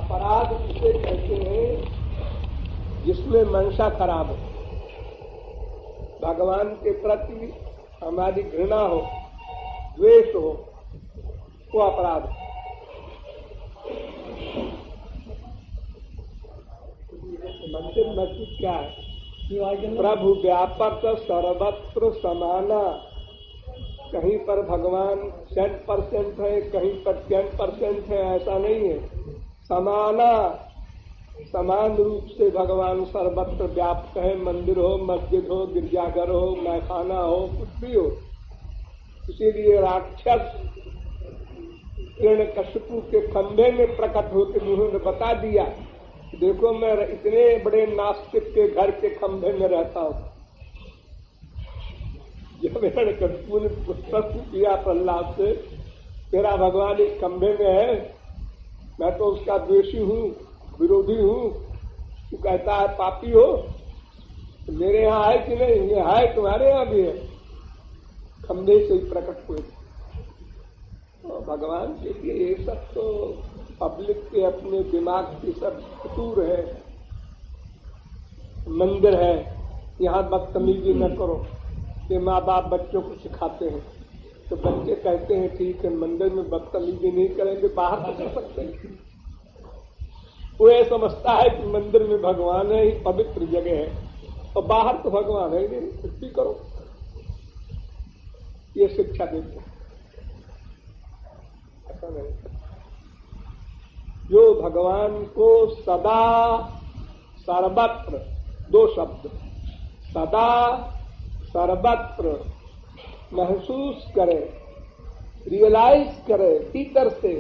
अपराध उसे कहते हैं जिसमें मंशा खराब हो, भगवान के प्रति हमारी घृणा हो, द्वेष हो, वो अपराध है। मंदिर मस्जिद क्या है? प्रभु व्यापक सर्वत्र समाना। कहीं पर भगवान 100% है, कहीं पर 10% है, ऐसा नहीं है। समाना, समान रूप से भगवान सर्वत्र व्याप्त है। मंदिर हो, मस्जिद हो, गिरजाघर हो, मैखाना हो, कुछ भी हो। इसीलिए राक्षस हिरण्यकशिपु के खंभे में प्रकट होकर उन्होंने बता दिया, देखो मैं इतने बड़े नास्तिक के घर के खंभे में रहता हूँ। जब हिरण्यकशिपु ने प्रश्न किया प्रहलाद से, तेरा भगवान इस खंभे में है, मैं तो उसका द्वेषी हूँ, विरोधी हूँ, तू कहता है पापी हो, तो मेरे यहाँ है कि नहीं? ये है, तुम्हारे यहाँ भी है। खंभे से ही प्रकट हुए। तो भगवान के लिए ये सब तो पब्लिक के अपने दिमाग की सब फितूर है। मंदिर है, यहाँ बदतमीजी न करो, ये माँ बाप बच्चों को सिखाते हैं, तो बच्चे कहते हैं ठीक है, मंदिर में बदतमीजी नहीं करेंगे, बाहर तो कर सकते हैं। वो ये समझता है कि मंदिर में भगवान है, पवित्र जगह है, और बाहर तो भगवान है नहीं, कुछ भी करो। ये शिक्षा देते हैं। ऐसा नहीं, जो भगवान को सदा सर्वत्र, दो शब्द, सदा सर्वत्र महसूस करे, रियलाइज करे भीतर से,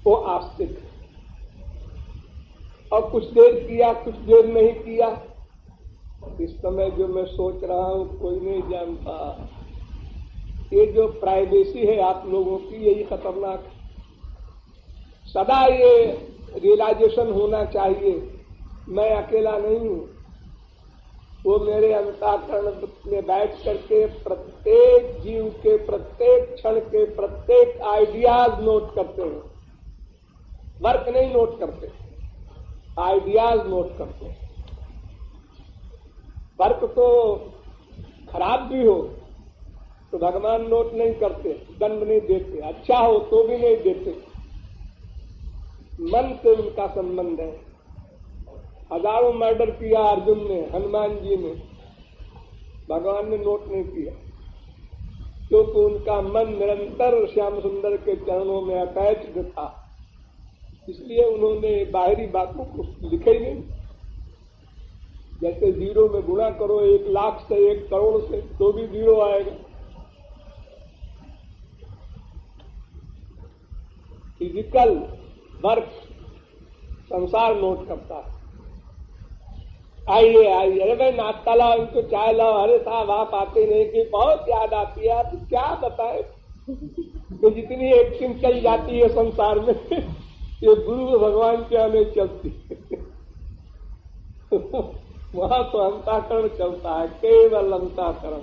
वो आस्तिक। और कुछ देर किया, कुछ देर नहीं किया, इस समय जो मैं सोच रहा हूं कोई नहीं जानता। ये जो प्राइवेसी है आप लोगों की, यही खतरनाक है। सदा ये रियलाइजेशन होना चाहिए, मैं अकेला नहीं हूं। वो मेरे अंतःकरण में बैठ करके प्रत्येक जीव के प्रत्येक क्षण के प्रत्येक आइडियाज नोट करते हैं। वर्क नहीं नोट करते, आइडियाज नोट करते हैं। वर्क तो खराब भी हो तो भगवान नोट नहीं करते, दंड नहीं देते, अच्छा हो तो भी नहीं देते। मन से उनका संबंध है। हजारों मर्डर किया अर्जुन ने, हनुमान जी ने, भगवान ने नोट नहीं किया, क्योंकि उनका मन निरंतर श्याम सुंदर के चरणों में अटैच्ड था। इसलिए उन्होंने बाहरी बातों को लिखे ही नहीं। जैसे जीरो में गुणा करो 1 लाख से 1 करोड़ से, तो भी जीरो आएगा। फिजिकल वर्क संसार नोट करता है। आइए आइए, अरे भाई नाश्ता लाओ, इनको चाय लाओ, अरे साहब आप आते नहीं कि बहुत याद आती है। आप क्या बताए, तो जितनी एक्टिंग चल जाती है संसार में, ये गुरु भगवान क्या नहीं चलती। वहां तो अंतःकरण चलता है, केवल अंतःकरण।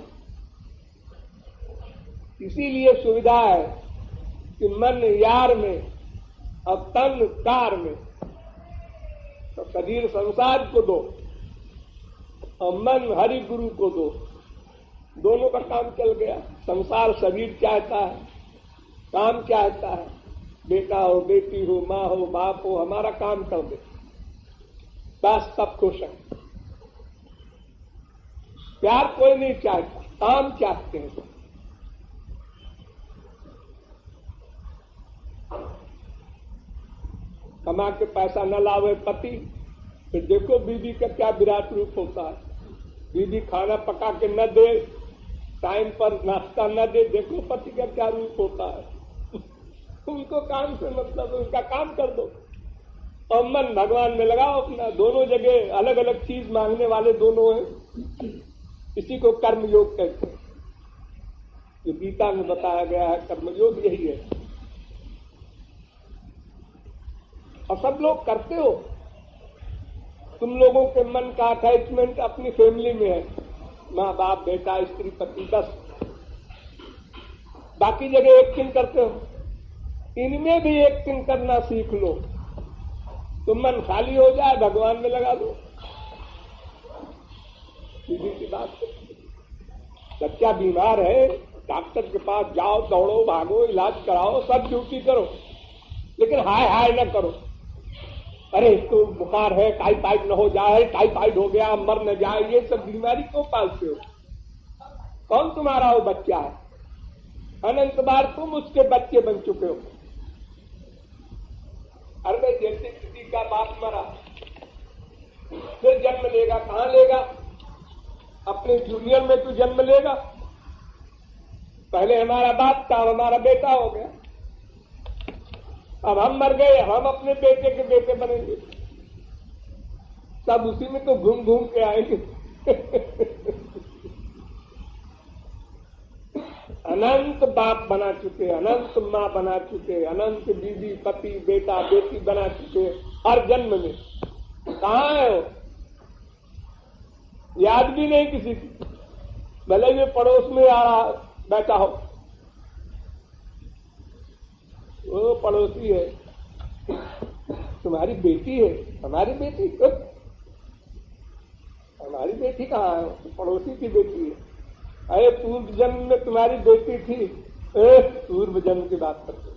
इसीलिए सुविधा है कि मन यार में और तन कार में। तो शरीर संसार को दो और मन हरि गुरु को दो, दोनों का काम चल गया। संसार शरीर चाहता है, काम चाहता है, बेटा हो, बेटी हो, माँ हो, बाप हो, हमारा काम कर दे, बस सब खुश है। प्यार कोई नहीं चाहता, काम चाहते हैं। कमा के पैसा न लावे पति, फिर देखो बीवी का क्या विराट रूप होता है। बीवी खाना पका के न दे, टाइम पर नाश्ता न दे, देखो पति का क्या रूप होता है। उनको काम से मतलब, उनका काम कर दो और मन भगवान में लगाओ अपना। दोनों जगह अलग अलग चीज मांगने वाले दोनों हैं। इसी को कर्मयोग कहते हैं, जो गीता में बताया गया है। कर्मयोग यही है, और सब लोग करते हो। तुम लोगों के मन का अटैचमेंट अपनी फैमिली में है, माँ बाप, बेटा, स्त्री, पति, बस। बाकी जगह एक्टिंग करते हो। इनमें भी एक्टिंग करना सीख लो तो मन खाली हो जाए, भगवान में लगा दो। सीधी सी बात है। बच्चा बीमार है, डॉक्टर के पास जाओ, दौड़ो, भागो, इलाज कराओ, सब ड्यूटी करो, लेकिन हाय हाय न करो। अरे इसको बुखार है, टाइफाइड न हो जाए, टाइफाइड हो गया मर न जाए, ये सब बीमारी क्यों पालते हो? कौन तुम्हारा वो बच्चा है? अनंत बार तुम उसके बच्चे बन चुके हो। अरे जैसे किसी का बाप मरा, फिर जन्म लेगा, कहां लेगा? अपने जूनियर में तू जन्म लेगा। पहले हमारा बाप था, हमारा बेटा हो गया, अब हम मर गए, हम अपने बेटे के बेटे बनेंगे, सब उसी में तो घूम घूम के आएंगे। अनंत बाप बना चुके, अनंत माँ बना चुके, अनंत बीवी पति बेटा बेटी बना चुके, हर जन्म में। कहाँ है वो? याद भी नहीं किसी की, भले भी पड़ोस में आ रहा बैठा हो, वो पड़ोसी है, तुम्हारी बेटी है, हमारी बेटी, हमारी बेटी कहाँ है? पड़ोसी की बेटी है। अरे पूर्व जन्म में तुम्हारी बेटी थी, पूर्व जन्म की बात करते।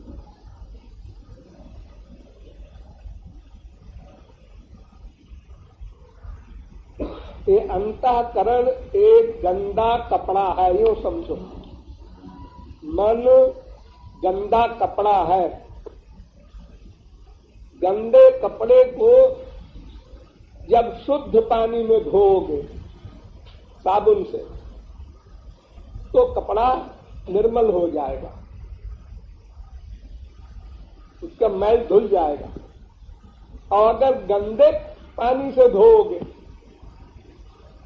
ये अंतःकरण एक गंदा कपड़ा है, यूं समझो। मन गंदा कपड़ा है। गंदे कपड़े को जब शुद्ध पानी में धोओगे साबुन से, तो कपड़ा निर्मल हो जाएगा, उसका मैल धुल जाएगा। और अगर गंदे पानी से धोओगे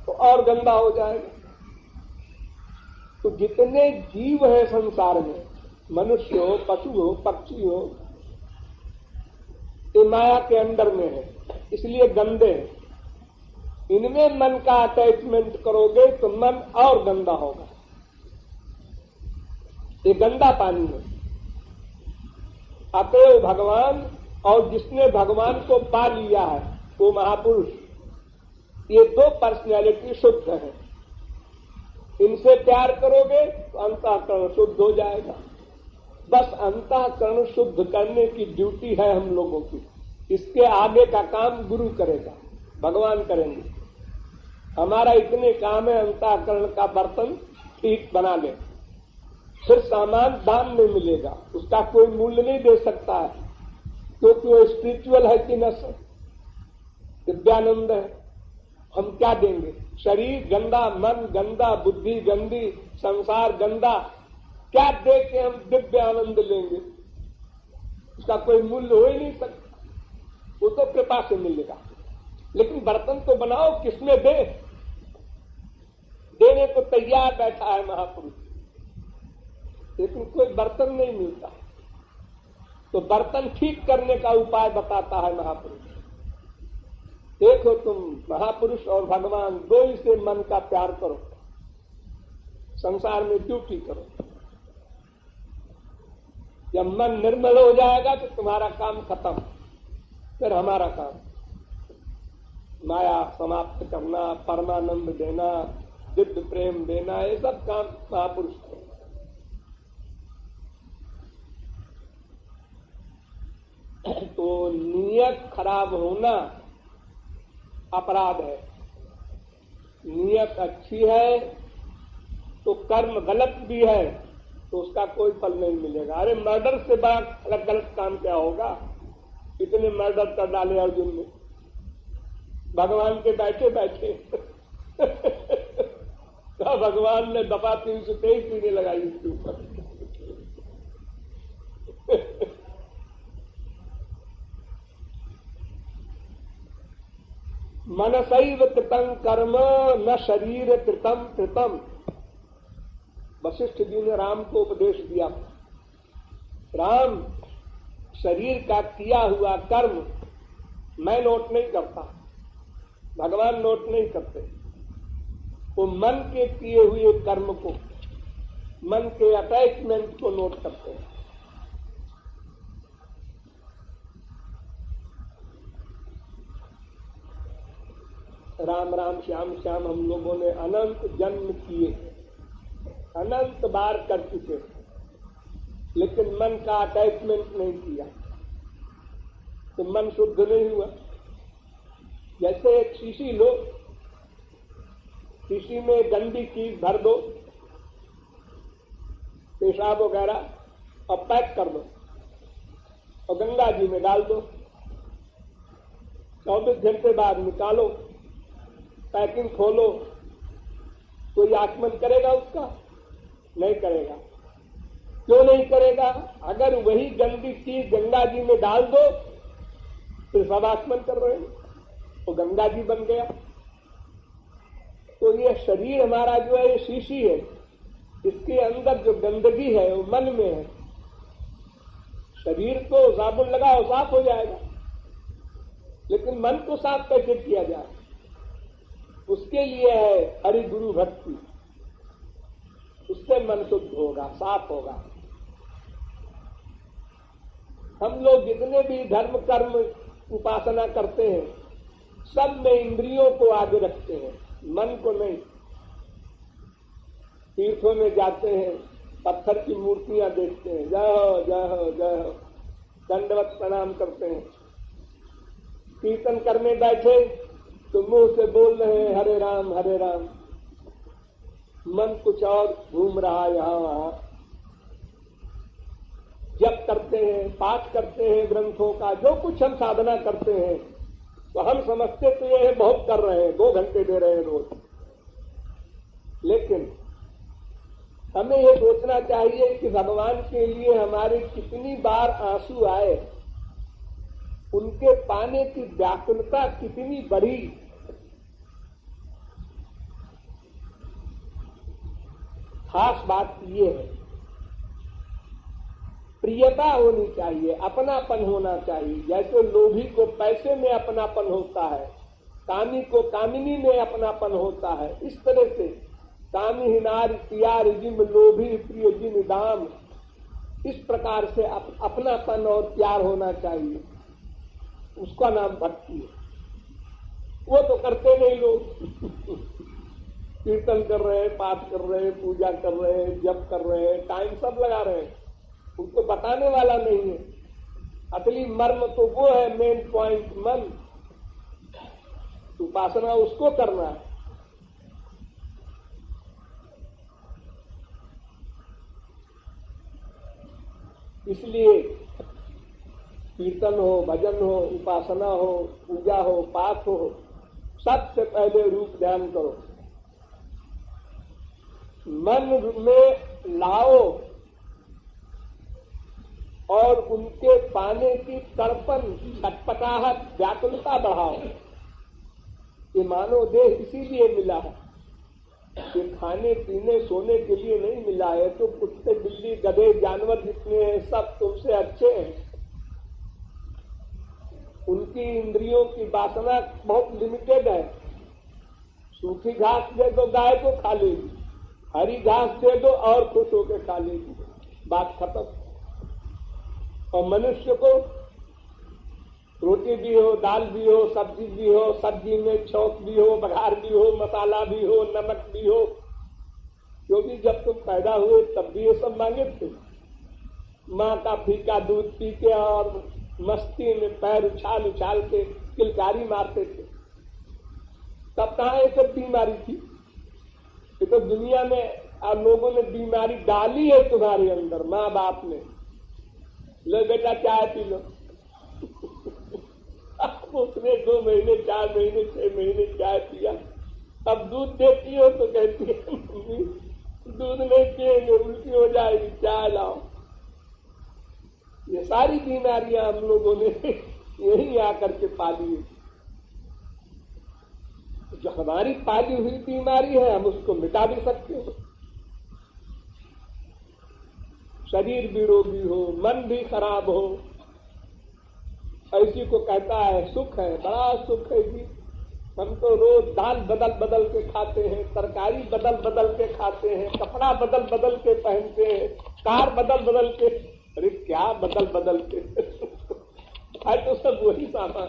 तो और गंदा हो जाएगा। तो जितने जीव है संसार में, मनुष्य हो, पशु हो, पक्षी हो, ये माया के अंदर में है, इसलिए गंदे हैं। इनमें मन का अटैचमेंट करोगे तो मन और गंदा होगा। ये गंदा पानी है। अतएव भगवान और जिसने भगवान को पा लिया है वो महापुरुष, ये दो पर्सनैलिटी शुद्ध है। इनसे प्यार करोगे तो अंतःकरण शुद्ध हो जाएगा। बस अंतःकरण शुद्ध करने की ड्यूटी है हम लोगों की। इसके आगे का काम गुरु करेगा, भगवान करेंगे। हमारा इतने काम है अंतःकरण का बर्तन ठीक बना ले, फिर सामान दान में मिलेगा, उसका कोई मूल्य नहीं दे सकता है, क्योंकि वो स्पिरिचुअल है कि न दिव्यानंद है। हम क्या देंगे? शरीर गंदा, मन गंदा, बुद्धि गंदी, संसार गंदा, क्या दे के हम दिव्य आनंद लेंगे? उसका कोई मूल्य हो ही नहीं सकता। वो तो कृपा से मिलेगा। लेकिन बर्तन तो बनाओ, किसमें दे? देने को तैयार बैठा है महापुरुष, लेकिन कोई बर्तन नहीं मिलता। तो बर्तन ठीक करने का उपाय बताता है महापुरुष। देखो तुम महापुरुष और भगवान दो ही से मन का प्यार करो, संसार में ड्यूटी करो। जब मन निर्मल हो जाएगा तो तुम्हारा काम खत्म, फिर हमारा काम माया समाप्त करना, परमानंद देना, दिव्य प्रेम देना, ये सब काम महापुरुष करें। तो नियत खराब होना अपराध है। नियत अच्छी है तो कर्म गलत भी है तो उसका कोई फल नहीं मिलेगा। अरे मर्डर से बड़ा गलत काम क्या होगा? इतने मर्डर कर डाले अर्जुन ने, भगवान के बैठे बैठे। तो भगवान ने दफा 323 पीने लगाई इसके ऊपर। मनसैव कृतं कर्म न शरीर कृतं कृतं। वशिष्ठ जी ने राम को उपदेश दिया, राम शरीर का किया हुआ कर्म मैं नोट नहीं करता, भगवान नोट नहीं करते। वो मन के किए हुए कर्म को, मन के अटैचमेंट को नोट करते हैं। राम राम श्याम श्याम हम लोगों ने अनंत जन्म किए, अनंत बार कर चुके, लेकिन मन का अटैचमेंट नहीं किया तो मन शुद्ध नहीं हुआ। जैसे एक शीशी लो, शीशी में गंदी चीज भर दो, पेशाब वगैरह, और पैक कर दो और गंगा जी में डाल दो। 24 घंटे बाद निकालो, पैकिंग खोलो, कोई आचमन करेगा उसका? नहीं करेगा। क्यों नहीं करेगा? अगर वही गंदी चीज गंगा जी में डाल दो तो सब आचमन कर रहे हैं, तो गंगा जी बन गया। तो ये शरीर हमारा जो है ये शीशी है, इसके अंदर जो गंदगी है वो मन में है। शरीर को साबुन लगाओ साफ हो जाएगा, लेकिन मन को साफ कैसे किया जाए? उसके लिए है हरि गुरु भक्ति, उससे मन शुद्ध होगा, साफ होगा। हम लोग जितने भी धर्म कर्म उपासना करते हैं, सब में इंद्रियों को आगे रखते हैं, मन को नहीं। तीर्थों में जाते हैं, पत्थर की मूर्तियां देखते हैं, जय हो जय हो जय हो, दंडवत प्रणाम करते हैं। कीर्तन करने बैठे तो मुंह से बोल रहे हैं हरे राम हरे राम, मन कुछ और घूम रहा है यहाँ वहां। जप करते हैं, पाठ करते हैं ग्रंथों का, जो कुछ हम साधना करते हैं तो हम समझते तो ये है बहुत कर रहे हैं, 2 घंटे दे रहे हैं रोज। लेकिन हमें ये सोचना चाहिए कि भगवान के लिए हमारे कितनी बार आंसू आए, उनके पाने की व्याकुलता कितनी बढ़ी। खास बात ये है, प्रियता होनी चाहिए, अपनापन होना चाहिए। जैसे लोभी को पैसे में अपनापन होता है, कामी को कामिनी में अपनापन होता है, इस तरह से कामी नार प्यार जिम लोभी प्रिय जिम दाम, इस प्रकार से अपनापन और प्यार होना चाहिए। उसका नाम भक्ति है। वो तो करते नहीं लोग। कीर्तन कर रहे हैं, पाठ कर रहे हैं, पूजा कर रहे हैं, जप कर रहे हैं, टाइम सब लगा रहे हैं, उनको बताने वाला नहीं है। असली मर्म तो वो है, मेन पॉइंट मन, उपासना उसको करना है। इसलिए कीर्तन हो, भजन हो, उपासना हो, पूजा हो, पाठ हो, सबसे पहले रूप ध्यान करो, मन में लाओ और उनके पाने की तड़पन, छटपटाहट, व्याकुलता बढ़ाओ। ये मानव देह इसीलिए मिला है, ये खाने पीने सोने के लिए नहीं मिला है। तो कुत्ते बिल्ली गधे जानवर जितने हैं सब तुमसे अच्छे हैं। उनकी इंद्रियों की वासना बहुत लिमिटेड है। सूखी घास दे दो गाय को खा लेगी, हरी घास दे दो और खुश होकर खा लेगी, बात खत्म। और मनुष्य को रोटी भी हो, दाल भी हो, सब्जी भी हो, सब्जी में छौंक भी हो, बघार भी हो, मसाला भी हो, नमक भी हो, क्योंकि जब तुम पैदा हुए तब भी ये सब मांगे थे। माँ का फीका दूध पी के और मस्ती में पैर उछाल उछाल के किलकारी मारते थे। तब कहाँ ये सब बीमारी थी? ये तो दुनिया में आप लोगों ने बीमारी डाली है तुम्हारे अंदर, माँ बाप ने। लो बेटा चाय पी लो। उसने 2 महीने 4 महीने 6 महीने चाय पिया, अब दूध देती हो तो कहती है मम्मी दूध नहीं पिएंगे, उल्टी हो जाएगी, चाय लाओ। ये सारी बीमारियां हम लोगों ने यही आकर के पाली है। जो हमारी पाली हुई बीमारी है हम उसको मिटा भी सकते हो। शरीर भी रोगी हो, मन भी खराब हो, ऐसी को कहता है सुख है, बड़ा सुख है जी। हम तो रोज दाल बदल बदल के खाते हैं, तरकारी बदल बदल के खाते हैं, कपड़ा बदल बदल के पहनते हैं, कार बदल बदल के। अरे क्या बदल बदल के है तो सब वही सामान।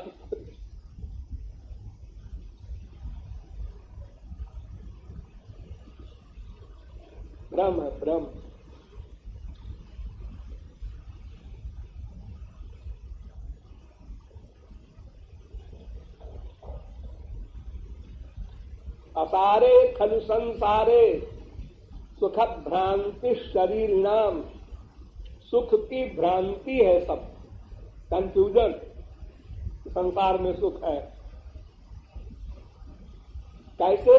असारे खलु संसारे सुख भ्रांति शरीर नाम। सुख की भ्रांति है सब, कंफ्यूजन। संसार में सुख है कैसे?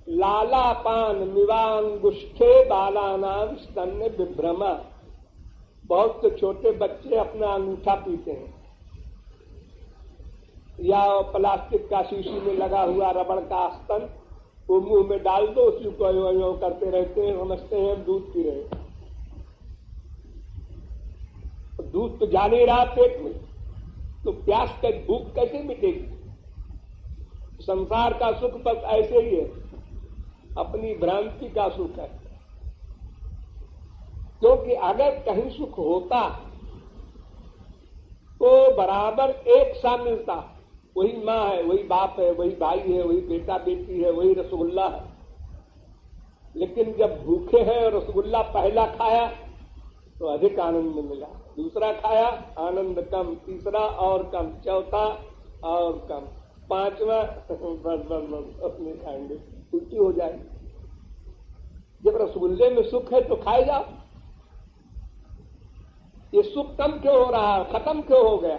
लालापान मिवांगुष्ठे बालानाम स्तन्य विभ्रमा। बहुत से छोटे बच्चे अपना अंगूठा पीते हैं, या प्लास्टिक का शीशी में लगा हुआ रबड़ का स्तन वो मुंह में डाल दो, उसी को यो करते रहते हैं, समझते हैं दूध पी रहे हैं। दूध तो जा नहीं रहा पेट में, तो प्यास का भूख कैसे मिटेगी? संसार का सुख बस ऐसे ही है, अपनी भ्रांति का सुख है। क्योंकि अगर कहीं सुख होता तो बराबर एक सा मिलता। वही माँ है, वही बाप है, वही भाई है, वही बेटा बेटी है, वही रसगुल्ला है। लेकिन जब भूखे हैं और रसगुल्ला पहला खाया तो अधिक आनंद मिला, दूसरा खाया आनंद कम, तीसरा और कम, चौथा और कम, पांचवा बस अपने खाएंगे, उल्टी हो जाएगी। जब रसगुल्ले में सुख है तो खाए जाओ। ये सुख कम क्यों हो रहा है, खत्म क्यों हो गया?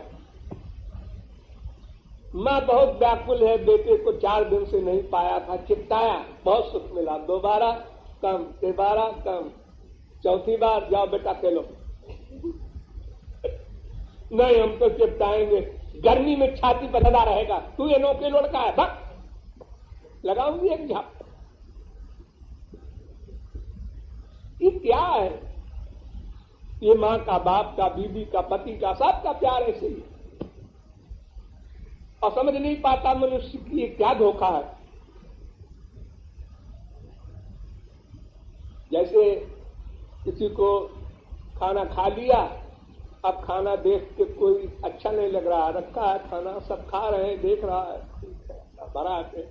माँ बहुत व्याकुल है, बेटे को 4 दिन से नहीं पाया था, चिपटाया, बहुत सुख मिला, दोबारा कम, तिबारा कम, चौथी बार जाओ बेटा खेलो। नहीं हम तो चिपटाएंगे, गर्मी में छाती पर लगा रहेगा, तू ये नौके लड़का है, भक्त लगाऊंगी एक झाप। ये क्या है? ये माँ का, बाप का, बीबी का, पति का, सबका प्यार ऐसे ही। और समझ नहीं पाता मनुष्य की ये क्या धोखा है। जैसे किसी को खाना खा लिया, अब खाना देख के कोई अच्छा नहीं लग रहा, रखा है खाना, सब खा रहे हैं, देख रहा है, भरा के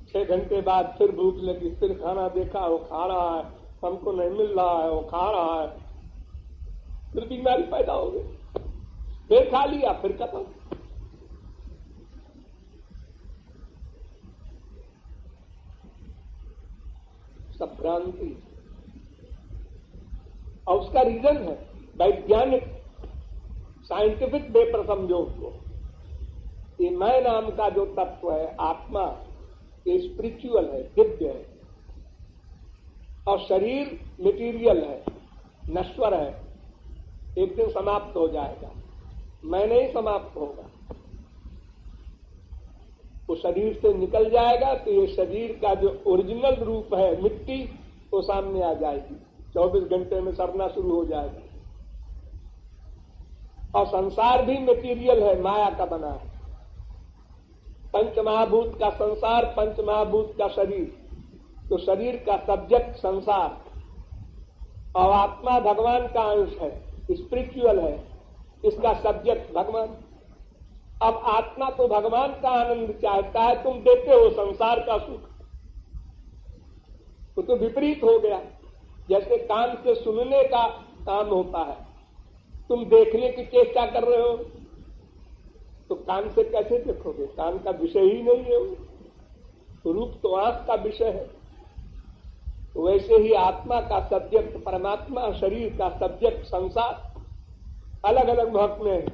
6 घंटे बाद फिर भूख लगी, फिर खाना देखा, वो खा रहा है, हमको नहीं मिल रहा है, वो खा रहा है, फिर बीमारी पैदा हो गई, फिर खा लिया, फिर खत्म। सब भ्रांति। और उसका रीजन है वैज्ञानिक, साइंटिफिक वे पर समझो उसको। ये मैं नाम का जो तत्व है, आत्मा, ये स्पिरिचुअल है, दिव्य है, और शरीर मटेरियल है, नश्वर है, एक दिन समाप्त हो जाएगा। मैं नहीं समाप्त होगा, वो शरीर से निकल जाएगा तो ये शरीर का जो ओरिजिनल रूप है मिट्टी, वो सामने आ जाएगी, 24 घंटे में सड़ना शुरू हो जाएगा। और संसार भी मटेरियल है, माया का बना है। पंचमहाभूत का संसार, पंचमहाभूत का शरीर, तो शरीर का सब्जेक्ट संसार, और आत्मा भगवान का अंश है, स्पिरिचुअल है, इसका सब्जेक्ट भगवान। अब आत्मा तो भगवान का आनंद चाहता है, तुम देते हो संसार का सुख, तो विपरीत हो गया। जैसे कान से सुनने का काम होता है, तुम देखने की चेष्टा कर रहे हो, तो कान से कैसे देखोगे? कान का विषय ही नहीं है वो, रूप तो आंख का विषय है। तो वैसे ही आत्मा का सब्जेक्ट परमात्मा, शरीर का सब्जेक्ट संसार। अलग अलग भाग में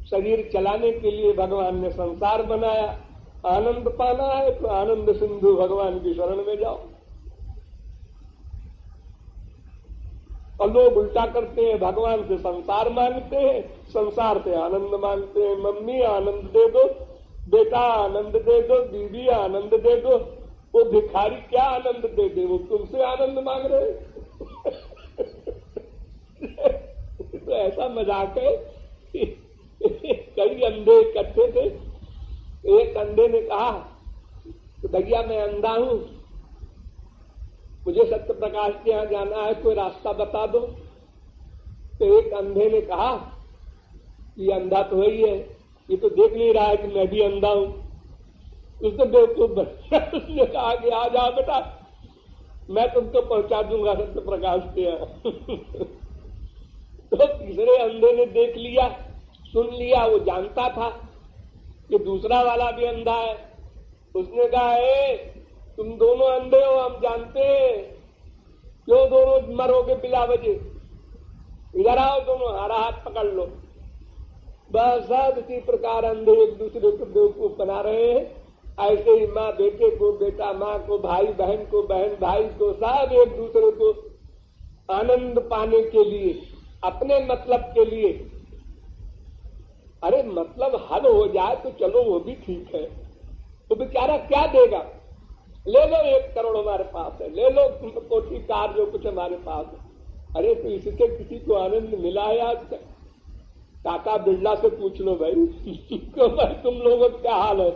शरीर चलाने के लिए भगवान ने संसार बनाया। आनंद पाना है तो आनंद सिंधु भगवान की शरण में जाओ। और लोग उल्टा करते हैं, भगवान से संसार मांगते हैं, संसार से आनंद मांगते हैं। मम्मी आनंद दे दो, बेटा आनंद दे दो, बीवी आनंद दे दो। वो भिखारी क्या आनंद दे दे, वो तुमसे आनंद मांग रहे। तो ऐसा मजाक है। कई अंधे इकट्ठे थे, एक अंधे ने कहा तो भैया मैं अंधा हूं, मुझे सत्य प्रकाश के यहां जाना है, कोई रास्ता बता दो। तो एक अंधे ने कहा ये अंधा तो वही है, ये तो देख नहीं रहा है कि मैं भी अंधा हूं। उसने बेवकूफ बनाया, उसने कहा कि आ जाओ बेटा, मैं तुमको पहुंचा दूंगा सत्य प्रकाश के यहां। तो तीसरे अंधे ने देख लिया, सुन लिया, वो जानता था कि दूसरा वाला भी अंधा है। उसने कहा, तुम दोनों अंधे हो, हम जानते हैं, क्यों दोनों मरोगे बिला वजह? इधर आओ दोनों, हरा हाथ पकड़ लो। बस इसी प्रकार अंधे एक दूसरे को बेवकूफ बना रहे हैं। ऐसे ही माँ बेटे को, बेटा माँ को, भाई बहन को, बहन भाई को, सब एक दूसरे को आनंद पाने के लिए, अपने मतलब के लिए, अरे मतलब हल हो जाए तो चलो वो भी ठीक है। तो बेचारा क्या देगा? ले लो 1 करोड़ हमारे पास है, ले लो कोठी कार, जो कुछ हमारे पास है। अरे तो इससे किसी को आनंद मिला है आज तक? काका बिरला से पूछ लो भाई तो भाई तुम लोगों का क्या हाल है?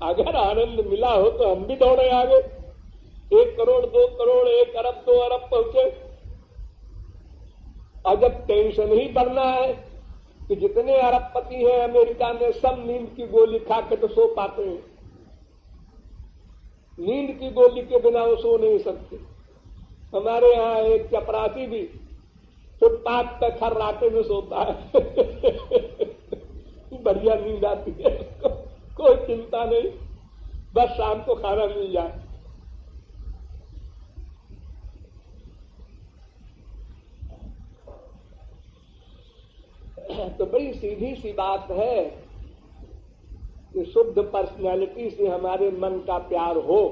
अगर आनंद मिला हो तो हम भी दौड़े आगे। 1 करोड़, 2 करोड़, 1 अरब, 2 अरब पहुंचे। और जब टेंशन ही बढ़ना है कि जितने अरबपति हैं अमेरिका में, सब नींद की गोली खा के तो सो पाते हैं। नींद की गोली के बिना वो सो नहीं सकते। हमारे यहाँ एक चपरासी भी फुटपाथ पे खर्राटे में सोता है बढ़िया नींद आती है उसको, कोई चिंता नहीं, बस शाम को खाना मिल जाए। तो बड़ी सीधी सी बात है कि शुद्ध पर्सनैलिटी से हमारे मन का प्यार हो,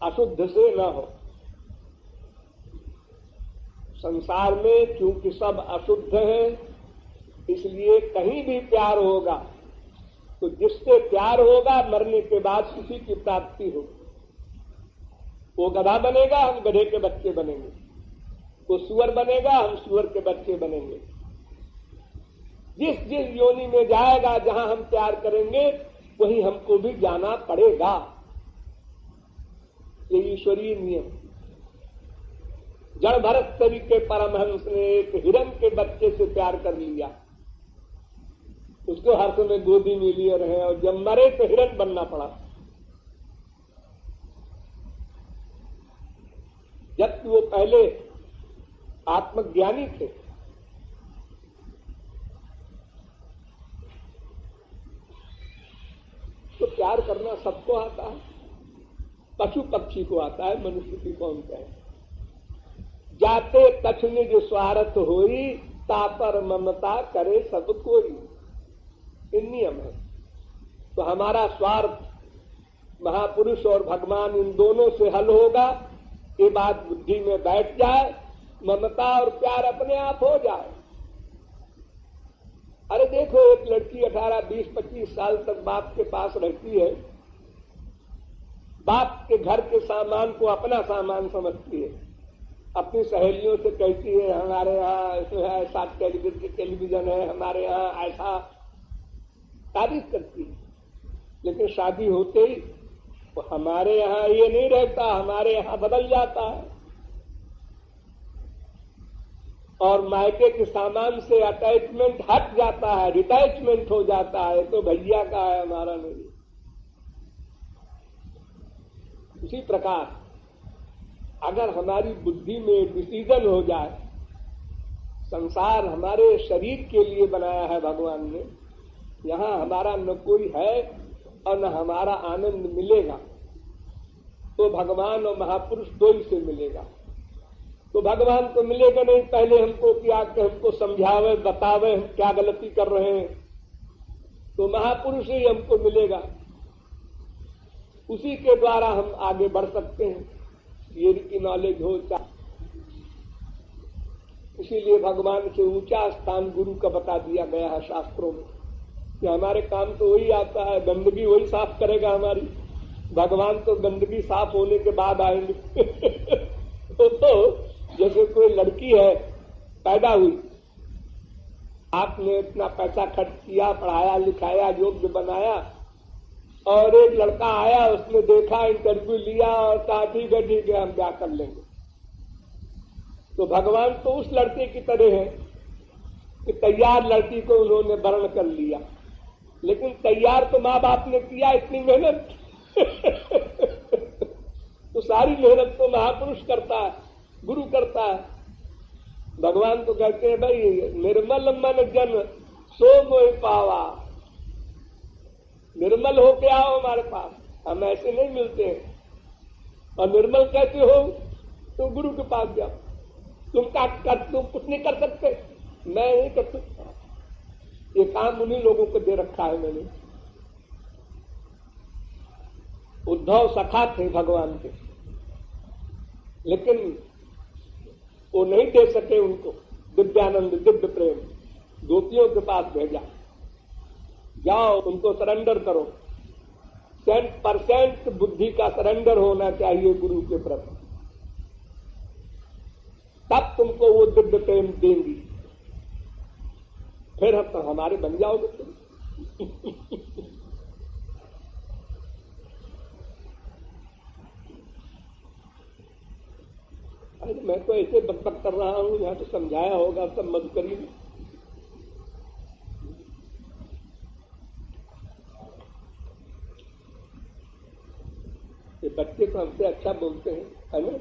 अशुद्ध से न हो। संसार में क्योंकि सब अशुद्ध है, इसलिए कहीं भी प्यार होगा तो जिससे प्यार होगा मरने के बाद उसी की प्राप्ति होगी। वो गधा बनेगा, हम गधे के बच्चे बनेंगे। वो सुअर बनेगा, हम सुअर के बच्चे बनेंगे। जिस जिस योनि में जाएगा, जहां हम प्यार करेंगे, वहीं हमको भी जाना पड़ेगा। ये ईश्वरीय नियम। जड़ भरत सरी के परमहंस ने एक हिरण के बच्चे से प्यार कर लिया, उसको हर समय गोदी में लिए रहे, और जब मरे तो हिरण बनना पड़ा। जबकि वो पहले आत्मज्ञानी थे। तो प्यार करना सबको आता है, पशु पक्षी को आता है, मनुष्य की कौन कहे। जाते कछ निज स्वार्थ होई, तापर ममता करे सब कोई। ये नियम है। तो हमारा स्वार्थ महापुरुष और भगवान, इन दोनों से हल होगा। ये बात बुद्धि में बैठ जाए, ममता और प्यार अपने आप हो जाए। अरे देखो, एक लड़की 18, 20, 25 साल तक बाप के पास रहती है, बाप के घर के सामान को अपना सामान समझती है, अपनी सहेलियों से कहती है हमारे यहाँ ऐसा टेलीविजन है, हमारे यहाँ ऐसा तारीफ करती है। लेकिन शादी होते ही तो हमारे यहाँ ये नहीं रहता, हमारे यहाँ बदल जाता है। और मायके के सामान से अटैचमेंट हट जाता है, डिटैचमेंट हो जाता है। तो भैया का है, हमारा नहीं। उसी प्रकार अगर हमारी बुद्धि में डिसीजन हो जाए, संसार हमारे शरीर के लिए बनाया है भगवान ने, यहाँ हमारा न कोई है और न हमारा आनंद मिलेगा, तो भगवान और महापुरुष दो ही से मिलेगा। तो भगवान को मिलेगा नहीं, पहले हमको क्या कि हमको समझावे, बतावे हम क्या गलती कर रहे हैं। तो महापुरुष ही हमको मिलेगा, उसी के द्वारा हम आगे बढ़ सकते हैं। ये की नॉलेज हो चाहे, इसीलिए भगवान से ऊंचा स्थान गुरु का बता दिया गया है शास्त्रों में कि हमारे काम तो वही आता है, गंदगी वही साफ करेगा हमारी। भगवान तो गंदगी साफ होने के बाद आएंगे तो जैसे कोई लड़की है, पैदा हुई, आपने इतना पैसा खर्च किया, पढ़ाया लिखाया, योग्य बनाया, और एक लड़का आया, उसने देखा, इंटरव्यू लिया और कहा ठीक है हम क्या कर लेंगे। तो भगवान तो उस लड़के की तरह है कि तैयार लड़की को उन्होंने वर्ण कर लिया, लेकिन तैयार तो माँ बाप ने किया इतनी मेहनत तो सारी मेहनत तो महापुरुष करता है, गुरु करता है। भगवान तो कहते हैं भाई निर्मल मन जन सो मोहि पावा, निर्मल हो के आओ हमारे पास, हम ऐसे नहीं मिलते हैं। और निर्मल कैसे हो? तो गुरु के पास जाओ। तुम कुछ नहीं कर सकते, मैं नहीं कर सकता। ये काम उन्हीं लोगों को दे रखा है मैंने। उद्धव सखा थे भगवान के, लेकिन वो नहीं दे सके उनको दिव्यानंद, दिव्य प्रेम। गोपियों के पास भेजा, जाओ उनको सरेंडर करो। 100% बुद्धि का सरेंडर होना चाहिए गुरु के प्रति, तब तुमको वो दिव्य प्रेम देंगी। फिर हम तो हमारे बन जाओगे तुम। अरे मैं तो ऐसे बकबक कर रहा हूं, यहां तो समझाया होगा सब मधुकरी में। ये बच्चे तो हमसे अच्छा बोलते हैं, है ना?